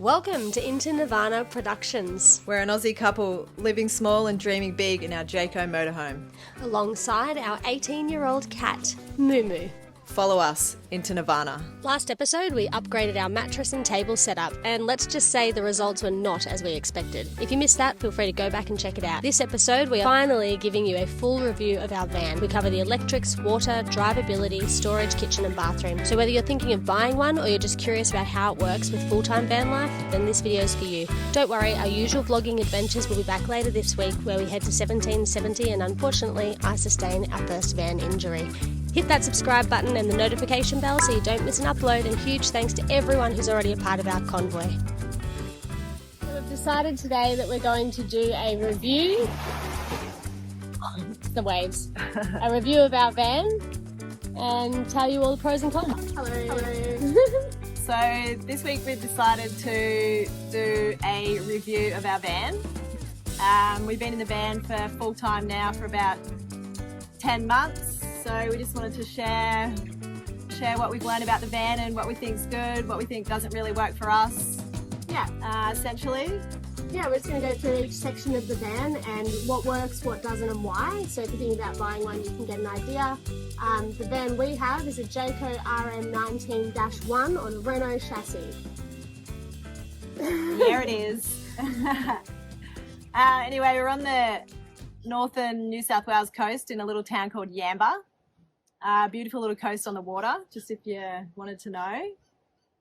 Welcome to Into Nirvana Productions. We're an Aussie couple living small and dreaming big in our Jayco motorhome. Alongside our 18-year-old cat, Moo Moo. Follow us into Nirvana. Last episode, we upgraded our mattress and table setup, and let's just say the results were not as we expected. If you missed that, feel free to go back and check it out. This episode, we are finally giving you a full review of our van. We cover the electrics, water, drivability, storage, kitchen and bathroom. So whether you're thinking of buying one or you're just curious about how it works with full-time van life, then this video is for you. Don't worry, our usual vlogging adventures will be back later this week, where we head to 1770, and unfortunately, I sustain our first van injury. Hit that subscribe button and the notification bell so you don't miss an upload, and huge thanks to everyone who's already a part of our convoy. So we've decided today that we're going to do a review, the waves, a review of our van and tell you all the pros and cons. Hello. So this week we've decided to do a review of our van. We've been in the van for full time now for about 10 months. So we just wanted to share what we've learned about the van and what we think's good, what we think doesn't really work for us. Yeah, essentially. Yeah, we're just going to go through each section of the van and what works, what doesn't and why. So if you're thinking about buying one, you can get an idea. The van we have is a Jayco RM.19-1 on Renault chassis. There it is. Anyway, we're on the northern New South Wales coast in a little town called Yamba. Beautiful little coast on the water, just if you wanted to know.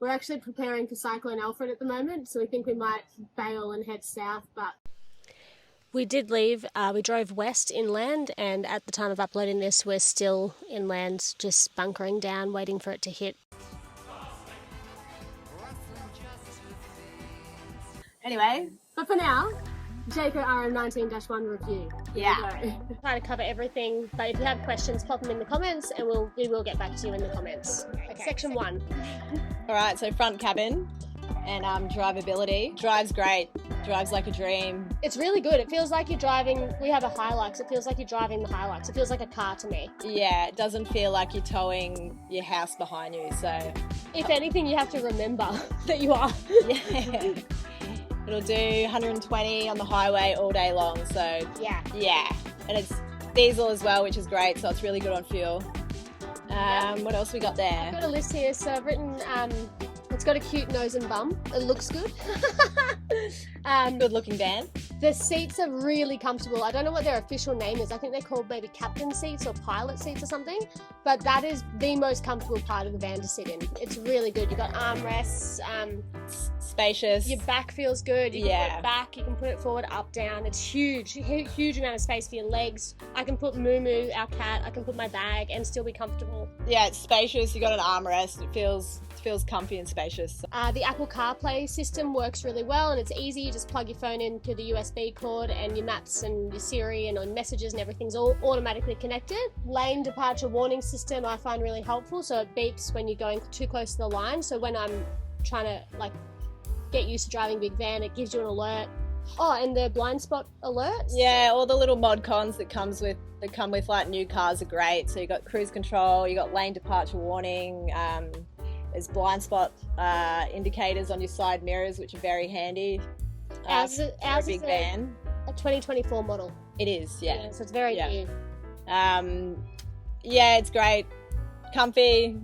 We're actually preparing for Cyclone Alfred at the moment, so we think we might bail and head south, but... We did leave, we drove west inland, and at the time of uploading this, we're still inland, just bunkering down, waiting for it to hit. Anyway. But for now, Jayco RM19-1 review. Yeah. Try to cover everything, but if you have questions, pop them in the comments and we will get back to you in the comments. Okay. Section 1. Alright, so front cabin and drivability. Drives great. Drives like a dream. It's really good. It feels like you're driving, we have a Hilux, it feels like you're driving the Hilux. It feels like a car to me. Yeah, it doesn't feel like you're towing your house behind you, so... If anything, you have to remember that you are. Yeah. It'll do 120 on the highway all day long, so yeah. And it's diesel as well, which is great, so it's really good on fuel. What else we got there? I've got a list here, so I've written, it's got a cute nose and bum. It looks good. Good looking van. The seats are really comfortable. I don't know what their official name is. I think they're called maybe captain seats or pilot seats or something, but that is the most comfortable part of the van to sit in. It's really good. You've got armrests, spacious. Your back feels good. You can put it back, you can put it forward, up, down. It's huge amount of space for your legs. I can put Moo Moo, our cat, I can put my bag and still be comfortable. Yeah, it's spacious. You got an armrest. It feels comfy and spacious. The Apple CarPlay system works really well, and it's easy. You just plug your phone into the USB cord and your maps and your Siri and on messages and everything's all automatically connected. Lane departure warning system I find really helpful, so it beeps when you're going too close to the line. So when I'm trying to get used to driving a big van, it gives you an alert. Oh, and the blind spot alerts. Yeah, all the little mod cons that come with like new cars are great. So you got cruise control, you got lane departure warning. There's blind spot indicators on your side mirrors, which are very handy. Ours for a big van. A 2024 model. It is, yeah. So it's very new. Yeah, it's great. Comfy.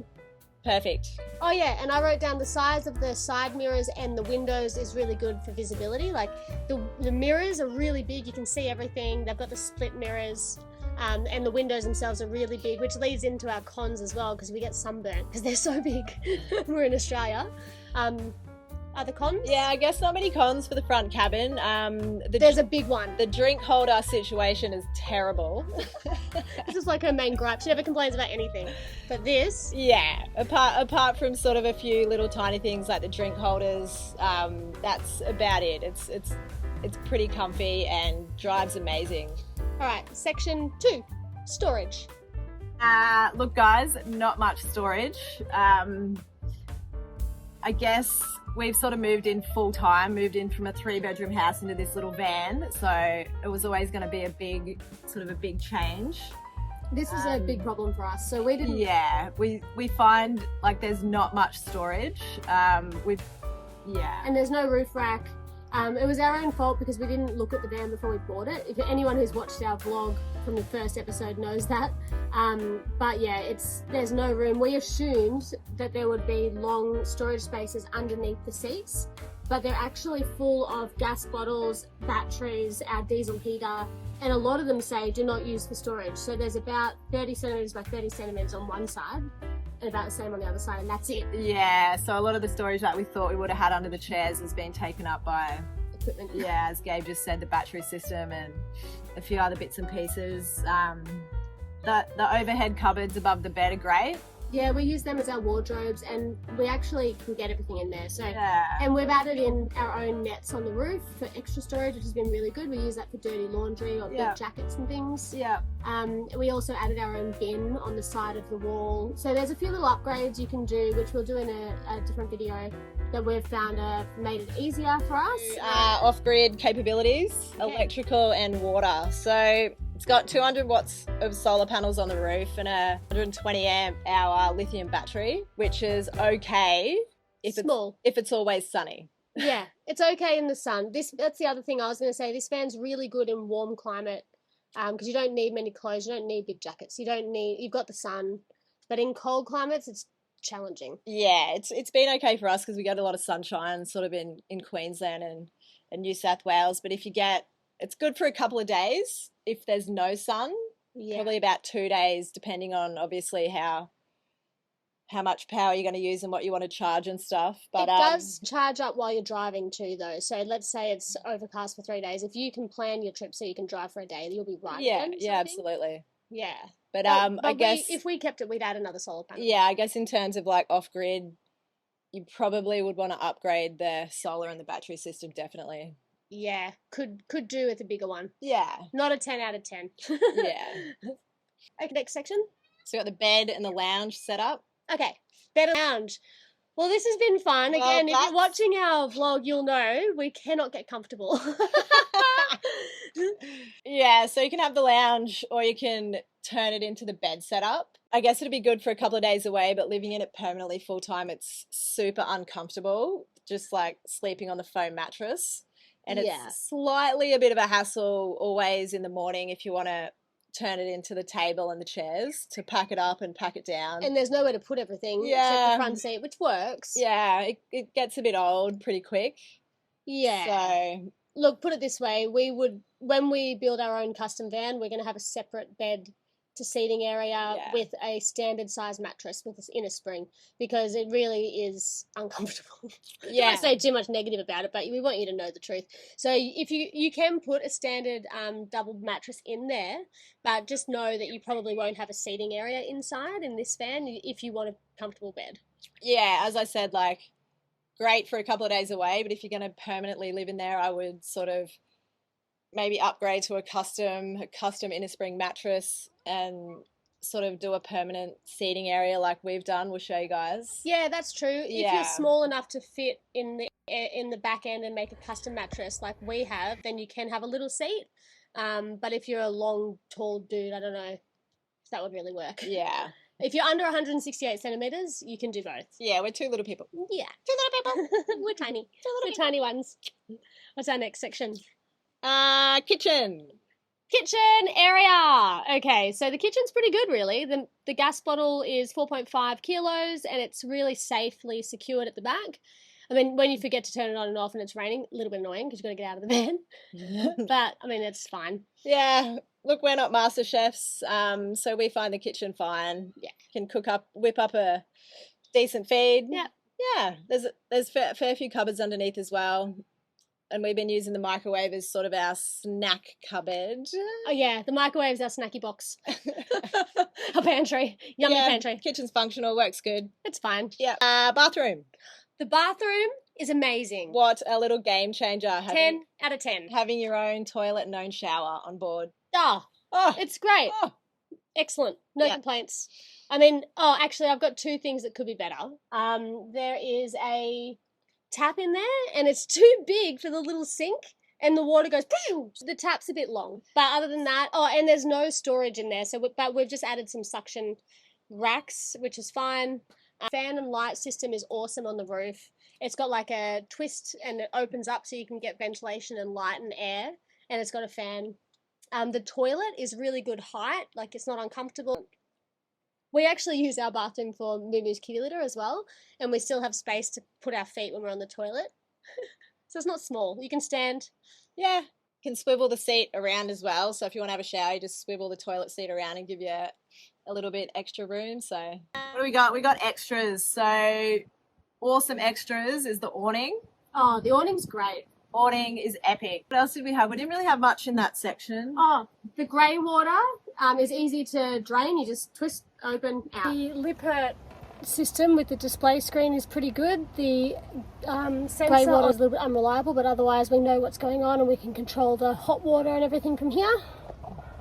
Perfect. Oh yeah, and I wrote down the size of the side mirrors and the windows is really good for visibility. Like the mirrors are really big, you can see everything. They've got the split mirrors. And the windows themselves are really big, which leads into our cons as well, because we get sunburnt because they're so big. We're in Australia. Are the cons? Yeah, I guess not many cons for the front cabin. There's a big one. The drink holder situation is terrible. This is like her main gripe. She never complains about anything. But this... Yeah, apart from sort of a few little tiny things like the drink holders, that's about it. It's pretty comfy and drives amazing. All right, section 2, storage. Look guys, not much storage. I guess we've sort of moved in from a 3-bedroom house into this little van, so it was always going to be a big change. This is a big problem for us, so we didn't... Yeah, we find like there's not much storage. Yeah. And there's no roof rack. It was our own fault because we didn't look at the van before we bought it. If anyone who's watched our vlog from the first episode knows that. But yeah, there's no room. We assumed that there would be long storage spaces underneath the seats, but they're actually full of gas bottles, batteries, our diesel heater, and a lot of them say do not use for storage. So there's about 30 centimetres by 30 centimetres on one side and about the same on the other side, and that's it. Yeah, so a lot of the storage that we thought we would have had under the chairs has been taken up by Equipment. yeah, as Gabe just said, the battery system and a few other bits and pieces. The overhead cupboards above the bed are great. Yeah, we use them as our wardrobes, and we actually can get everything in there. So, Yeah. and we've added in our own nets on the roof for extra storage, which has been really good. We use that for dirty laundry or Yeah. big jackets and things. Yeah. We also added our own bin on the side of the wall. So there's a few little upgrades you can do, which we'll do in a different video, that we've found made it easier for us. Off-grid capabilities, Okay. electrical and water. So it's got 200 watts of solar panels on the roof and a 120 amp hour lithium battery, which is okay if Small. it's always sunny. Yeah, it's okay in the sun. That's the other thing I was going to say. This fan's really good in warm climate because you don't need many clothes, you don't need big jackets, you've got the sun. But in cold climates, it's challenging. Yeah, it's been okay for us because we get a lot of sunshine sort of in Queensland and New South Wales. But it's good for a couple of days if there's no sun. Yeah. Probably about 2 days, depending on obviously how much power you're going to use and what you want to charge and stuff. But it does charge up while you're driving too, though. So let's say it's overcast for 3 days. If you can plan your trip so you can drive for a day, you'll be right. yeah, then, yeah, absolutely. Yeah. But But I guess if we kept it, we'd add another solar panel. yeah, I guess in terms of like off grid, you probably would want to upgrade the solar and the battery system, definitely. Yeah, could do with a bigger one. Yeah, Not a 10 out of 10. yeah. Okay, next section. So we got the bed and the lounge set up. Okay, bed and lounge. Well, this has been fun. Well, Again, if that's- you're watching our vlog, you'll know we cannot get comfortable. Yeah, so you can have the lounge or you can turn it into the bed setup. I guess it'd be good for a couple of days away, but living in it permanently full time, it's super uncomfortable, just like sleeping on the foam mattress. And it's Yeah. slightly a bit of a hassle always in the morning if you want to turn it into the table and the chairs to pack it up and pack it down. And there's nowhere to put everything except Yeah. the front seat, which works. Yeah, it gets a bit old pretty quick. Yeah. So Look, put it this way, when we build our own custom van, we're going to have a separate bed to seating area Yeah. with a standard size mattress with this inner spring, because it really is uncomfortable. I don't yeah, want to say too much negative about it, but we want you to know the truth. So if you can put a standard double mattress in there, but just know that you probably won't have a seating area inside in this van if you want a comfortable bed. yeah, as I said, like great for a couple of days away, but if you're going to permanently live in there, I would sort of maybe upgrade to a custom inner spring mattress and sort of do a permanent seating area like we've done. We'll show you guys. Yeah, that's true. If Yeah. you're small enough to fit in the back end and make a custom mattress like we have, then you can have a little seat. But if you're a long, tall dude, I don't know if that would really work. Yeah. If you're under 168 centimeters, you can do both. Yeah, we're two little people. Yeah, Two little people. we're tiny. Two We're tiny ones. What's our next section? Kitchen. Kitchen area. Okay, so the kitchen's pretty good, really. The gas bottle is 4.5 kilos, and it's really safely secured at the back. I mean, when you forget to turn it on and off and it's raining, a little bit annoying because you've got to get out of the van. But, I mean, it's fine. Yeah, look, we're not master chefs, so we find the kitchen fine. Yeah. Can whip up a decent feed. Yeah. Yeah, there's fair few cupboards underneath as well. And we've been using the microwave as sort of our snack cupboard. Oh, yeah, the microwave's our snacky box. Our pantry. Yummy Yeah, pantry. Kitchen's functional, works good. It's fine. Yeah. Bathroom. The bathroom is amazing. What a little game changer. 10 out of 10. Having your own toilet and own shower on board. Oh, Oh, it's great. oh. Excellent. No Yeah. complaints. I mean, actually, I've got two things that could be better. There is a tap in there, and it's too big for the little sink, and the water goes, pew! The tap's a bit long. But other than that, and there's no storage in there, but we've just added some suction racks, which is fine. Fan and light system is awesome on the roof. It's got like a twist and it opens up so you can get ventilation and light and air, and it's got a fan. The toilet is really good height, like it's not uncomfortable. We actually use our bathroom for Moo Moo's kitty litter as well, and we still have space to put our feet when we're on the toilet. So it's not small. You can stand. Yeah, can swivel the seat around as well. So if you want to have a shower, you just swivel the toilet seat around and give you a little bit extra room. So what do we got? We got extras. So awesome extras is the awning. Oh, the awning's great. Awning is epic. What else did we have? We didn't really have much in that section. Oh, the grey water is easy to drain. You just twist open out. The Lippert system with the display screen is pretty good. The grey water is a little bit unreliable, but otherwise we know what's going on and we can control the hot water and everything from here.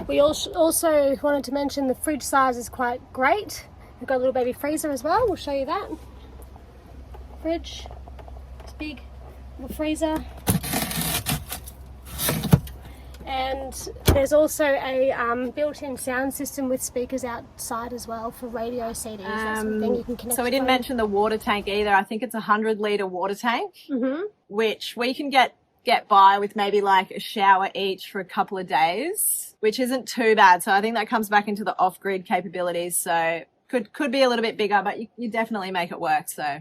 We also wanted to mention the fridge size is quite great. We've got a little baby freezer as well. We'll show you that. Fridge, it's big, little freezer. And there's also a built-in sound system with speakers outside as well for radio CDs. That's something you can connect. So we didn't mention the water tank either. I think it's a 100-litre water tank, which we can get by with maybe like a shower each for a couple of days, which isn't too bad. So I think that comes back into the off-grid capabilities. So could be a little bit bigger, but you definitely make it work. So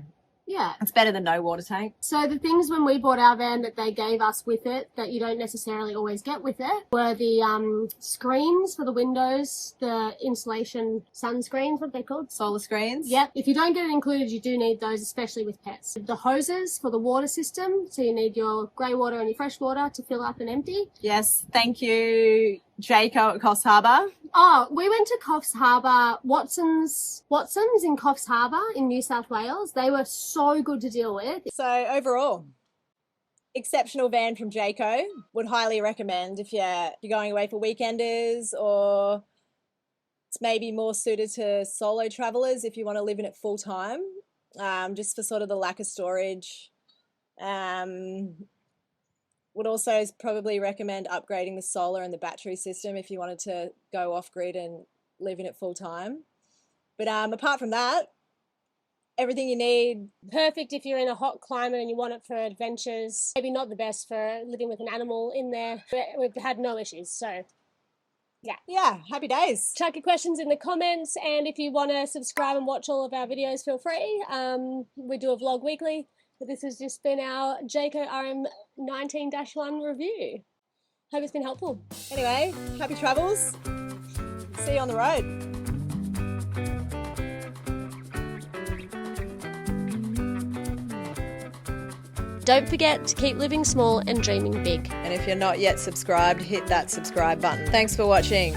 yeah, it's better than no water tank. So the things when we bought our van that they gave us with it that you don't necessarily always get with it were the screens for the windows, the insulation sunscreens, what are they called? Solar screens. Yep. If you don't get it included, you do need those, especially with pets. The hoses for the water system, so you need your grey water and your fresh water to fill up and empty. Yes, thank you, Jayco at Coffs Harbour. Oh, we went to Coffs Harbour, Watson's in Coffs Harbour in New South Wales. They were so good to deal with. So overall, exceptional van from Jayco. Would highly recommend if you're going away for weekenders, or it's maybe more suited to solo travellers if you want to live in it full time, just for sort of the lack of storage. Would also probably recommend upgrading the solar and the battery system if you wanted to go off-grid and live in it full-time. But apart from that, everything you need. Perfect if you're in a hot climate and you want it for adventures. Maybe not the best for living with an animal in there. But we've had no issues, so yeah, happy days. Chuck your questions in the comments, and if you want to subscribe and watch all of our videos, feel free. We do a vlog weekly. But this has just been our Jayco RM.19-1 review. Hope it's been helpful. Anyway, happy travels. See you on the road. Don't forget to keep living small and dreaming big. And if you're not yet subscribed, hit that subscribe button. Thanks for watching.